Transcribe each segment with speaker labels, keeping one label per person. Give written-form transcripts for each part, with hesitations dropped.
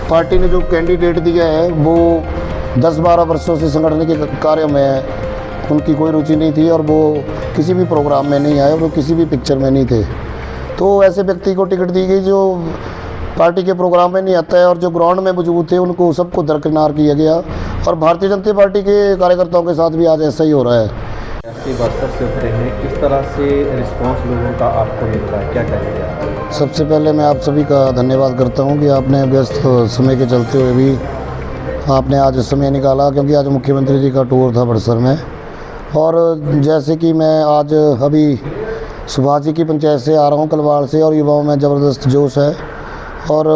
Speaker 1: Party ने जो candidate दिया है वो 10-12 वर्षों से संगठन के कार्य में उनकी कोई रुचि नहीं थी और वो किसी भी प्रोग्राम में नहीं आए और वो किसी भी पिक्चर में नहीं थे। तो ऐसे व्यक्ति को टिकट दी गई जो पार्टी के प्रोग्राम में नहीं आता है और जो ग्राउंड में मौजूद थे उनको सबको दरकिनार किया गया। और भारतीय जनता पार्टी के कार्यकर्ताओं के साथ भी आज ऐसा ही हो रहा है।
Speaker 2: बस्तर से उतरे हैं, किस तरह से रिस्पांस लोगों का आपको मिल रहा है, क्या कहेंगे आप?
Speaker 1: सबसे पहले मैं आप सभी का धन्यवाद करता हूं कि आपने व्यस्त समय के चलते हुए भी आपने आज समय निकाला, क्योंकि आज मुख्यमंत्री जी का टूर था बड़सर में। और जैसे कि मैं आज अभी सुभाष जी की पंचायत से आ रहा हूं, कलवाड़ से, और युवाओं में ज़बरदस्त जोश है। और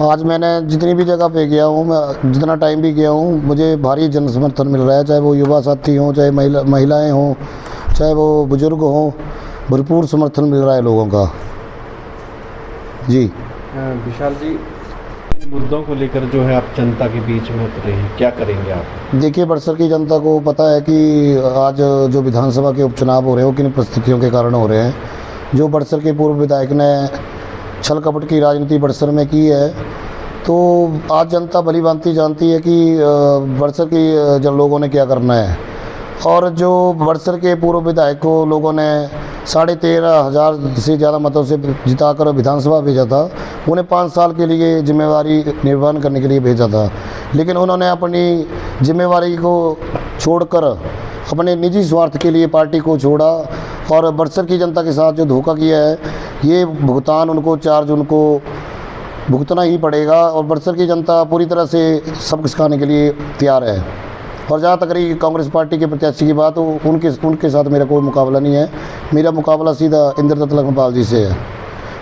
Speaker 1: आज मैंने जितनी भी जगह पे गया हूँ, मैं जितना टाइम भी गया हूँ, मुझे भारी जन समर्थन मिल रहा है। चाहे वो युवा साथी हों, चाहे महिलाएं हों, चाहे वो बुजुर्ग हों, भरपूर समर्थन मिल रहा है लोगों का। जी
Speaker 2: विशाल जी, इन मुद्दों को लेकर जो है आप जनता के बीच में उतरे हैं, क्या करेंगे आप?
Speaker 1: देखिए, बड़सर की जनता को पता है कि आज जो विधानसभा के उपचुनाव हो रहे हैं वो किन परिस्थितियों के कारण हो रहे हैं। जो बड़सर के पूर्व विधायक ने छल कपट की राजनीति बड़सर में की है, तो आज जनता भली भांति जानती है कि बड़सर की जन लोगों ने क्या करना है। और जो बड़सर के पूर्व विधायक को लोगों ने 13,500 से ज़्यादा मतों से जिताकर विधानसभा भेजा था, उन्हें 5 साल के लिए जिम्मेवारी निर्वहन करने के लिए भेजा था। लेकिन उन्होंने अपनी जिम्मेवारी को छोड़कर अपने निजी स्वार्थ के लिए पार्टी को छोड़ा और बड़सर की जनता के साथ जो धोखा किया है, ये भुगतान उनको, चार्ज उनको भुगतना ही पड़ेगा। और बड़सर की जनता पूरी तरह से सबक सिखाने के लिए तैयार है। और जहाँ तक रही कांग्रेस पार्टी के प्रत्याशी की बात, उनके साथ मेरा कोई मुकाबला नहीं है। मेरा मुकाबला सीधा इंद्रदत्त लखनपाल जी से है।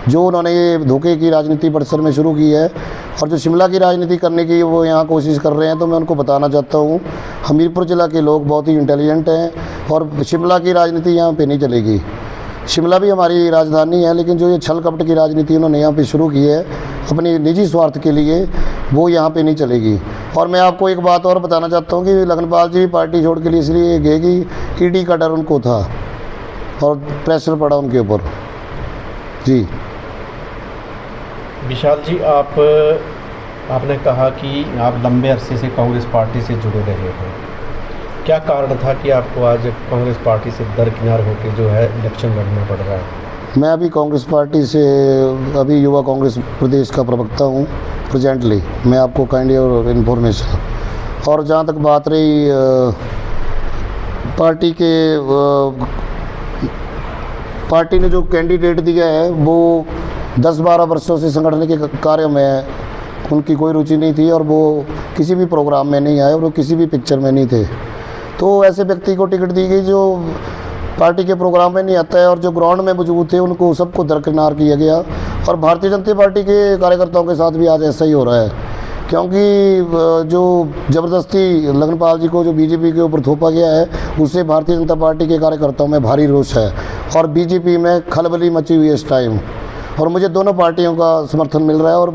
Speaker 1: जो उन्होंने ये धोखे की राजनीति बड़सर में शुरू की है और जो शिमला की राजनीति करने की वो यहाँ कोशिश कर रहे हैं, तो मैं उनको बताना चाहता हूँ, हमीरपुर ज़िला के लोग बहुत ही इंटेलिजेंट हैं और शिमला की राजनीति यहाँ पे नहीं चलेगी। शिमला भी हमारी राजधानी है, लेकिन जो ये छल कपट की राजनीति उन्होंने यहाँ पे शुरू की है अपने निजी स्वार्थ के लिए, वो यहाँ पे नहीं चलेगी। और मैं आपको एक बात और बताना चाहता हूँ कि लखनपाल जी पार्टी छोड़ के लिए इसलिए गए कि ईडी का डर उनको था और प्रेशर पड़ा उनके ऊपर। जी
Speaker 2: विशाल जी, आपने कहा कि आप लंबे अरसे से कांग्रेस पार्टी से जुड़े रहे हैं, क्या कारण था कि आपको आज कांग्रेस पार्टी से दरकिनार होकर जो है इलेक्शन लड़ना पड़ रहा है?
Speaker 1: मैं अभी कांग्रेस पार्टी से अभी युवा कांग्रेस प्रदेश का प्रवक्ता हूँ प्रेजेंटली। मैं आपको काइंडली और इन्फॉर्मेशन। और जहाँ तक बात रही पार्टी ने जो कैंडिडेट दिया है वो 10-12 वर्षों से संगठन के कार्य में उनकी कोई रुचि नहीं थी और वो किसी भी प्रोग्राम में नहीं आए और वो किसी भी पिक्चर में नहीं थे। तो ऐसे व्यक्ति को टिकट दी गई जो पार्टी के प्रोग्राम में नहीं आता है और जो ग्राउंड में मौजूद थे उनको सबको दरकिनार किया गया। और भारतीय जनता पार्टी के कार्यकर्ताओं के साथ भी आज ऐसा ही हो रहा है, क्योंकि जो ज़बरदस्ती लखनपाल जी को जो बीजेपी के ऊपर थोपा गया है, उससे भारतीय जनता पार्टी के कार्यकर्ताओं में भारी रोष है और बीजेपी में खलबली मची हुई है इस टाइम। और मुझे दोनों पार्टियों का समर्थन मिल रहा है। और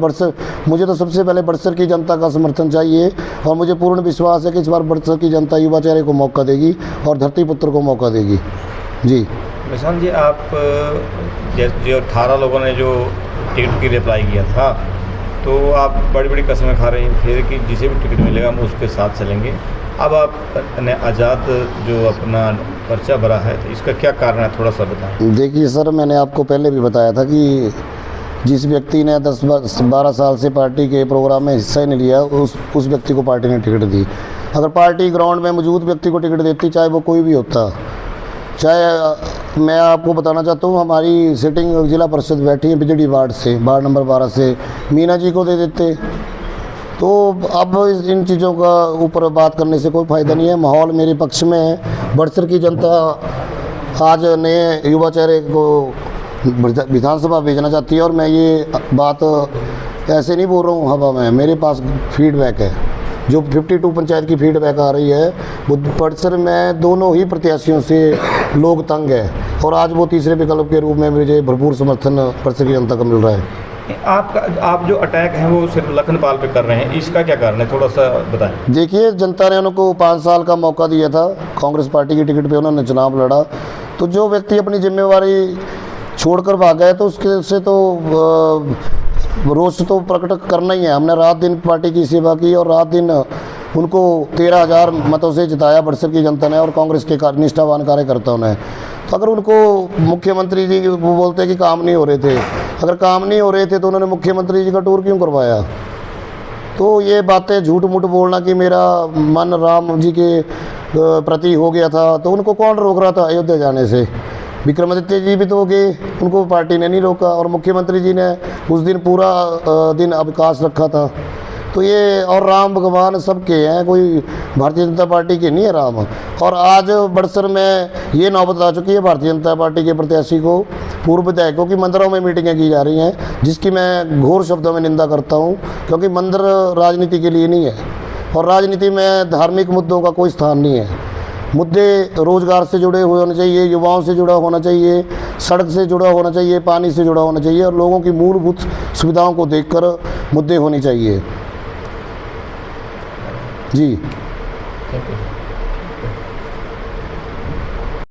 Speaker 1: मुझे तो सबसे पहले बड़सर की जनता का समर्थन चाहिए और मुझे पूर्ण विश्वास है कि इस बार बड़सर की जनता युवा चेहरे को मौका देगी और धरती पुत्र को मौका देगी। जी
Speaker 3: विशाल जी, आप जो 18 लोगों ने जो टिकट के लिए अप्लाई किया था, तो आप बड़ी बड़ी कस्में खा रहे थे कि जिसे भी टिकट मिलेगा हम उसके साथ चलेंगे। अब आपने आज़ाद जो अपना पर्चा भरा है, तो इसका क्या कारण है, थोड़ा सा बताएं।
Speaker 1: देखिए सर, मैंने आपको पहले भी बताया था कि जिस व्यक्ति ने 10-12 साल से पार्टी के प्रोग्राम में हिस्सा ही नहीं लिया, उस व्यक्ति को पार्टी ने टिकट दी। अगर पार्टी ग्राउंड में मौजूद व्यक्ति को टिकट देती, चाहे वो कोई भी होता, चाहे मैं आपको बताना चाहता हूँ, हमारी सिटिंग जिला परिषद बैठी है बिजड़ी वार्ड नंबर 12 से, मीना जी को दे देते। तो अब इन चीज़ों का ऊपर बात करने से कोई फ़ायदा नहीं है। माहौल मेरे पक्ष में है। बड़सर की जनता आज नए युवा चेहरे को विधानसभा भेजना चाहती है और मैं ये बात ऐसे नहीं बोल रहा हूँ हवा में, मेरे पास फीडबैक है। जो 52 पंचायत की फीडबैक आ रही है, वो बड़सर में दोनों ही प्रत्याशियों से लोग तंग है और आज वो तीसरे विकल्प के रूप में मुझे भरपूर समर्थन बड़सर की जनता का मिल रहा है।
Speaker 3: आप जो अटैक है वो सिर्फ लखनपाल पे कर रहे हैं, इसका क्या कारण है, थोड़ा सा बताएं।
Speaker 1: देखिए, जनता ने उनको 5 साल का मौका दिया था, कांग्रेस पार्टी की टिकट पे उन्होंने चुनाव लड़ा, तो जो व्यक्ति अपनी जिम्मेवारी छोड़कर भागा है तो उसके से तो रोष तो प्रकट करना ही है। हमने रात दिन पार्टी की सेवा की और रात दिन उनको 13,000 मतों से जिताया बड़सर की जनता ने और कांग्रेस के निष्ठावान कार्यकर्ताओं ने। तो अगर उनको मुख्यमंत्री जी वो बोलते हैं कि काम नहीं हो रहे थे, अगर काम नहीं हो रहे थे तो उन्होंने मुख्यमंत्री जी का टूर क्यों करवाया? तो ये बातें झूठ मूठ बोलना कि मेरा मन राम जी के प्रति हो गया था, तो उनको कौन रोक रहा था अयोध्या जाने से? विक्रमादित्य जी भी तो गए, उनको पार्टी ने नहीं रोका और मुख्यमंत्री जी ने उस दिन पूरा दिन अवकाश रखा था। तो ये और राम भगवान सबके हैं, कोई भारतीय जनता पार्टी के नहीं है राम। और आज बड़सर में ये नौबत आ चुकी है भारतीय जनता पार्टी के प्रत्याशी को, पूर्व विधायकों की मंदिरों में मीटिंगें की जा रही हैं, जिसकी मैं घोर शब्दों में निंदा करता हूं, क्योंकि मंदिर राजनीति के लिए नहीं है और राजनीति में धार्मिक मुद्दों का कोई स्थान नहीं है। मुद्दे रोजगार से जुड़े हुए होने चाहिए, युवाओं से जुड़ा होना चाहिए, सड़क से जुड़ा होना चाहिए, पानी से जुड़ा होना चाहिए और लोगों की मूलभूत सुविधाओं को देखकर मुद्दे होने चाहिए। जी
Speaker 2: थैंक यू।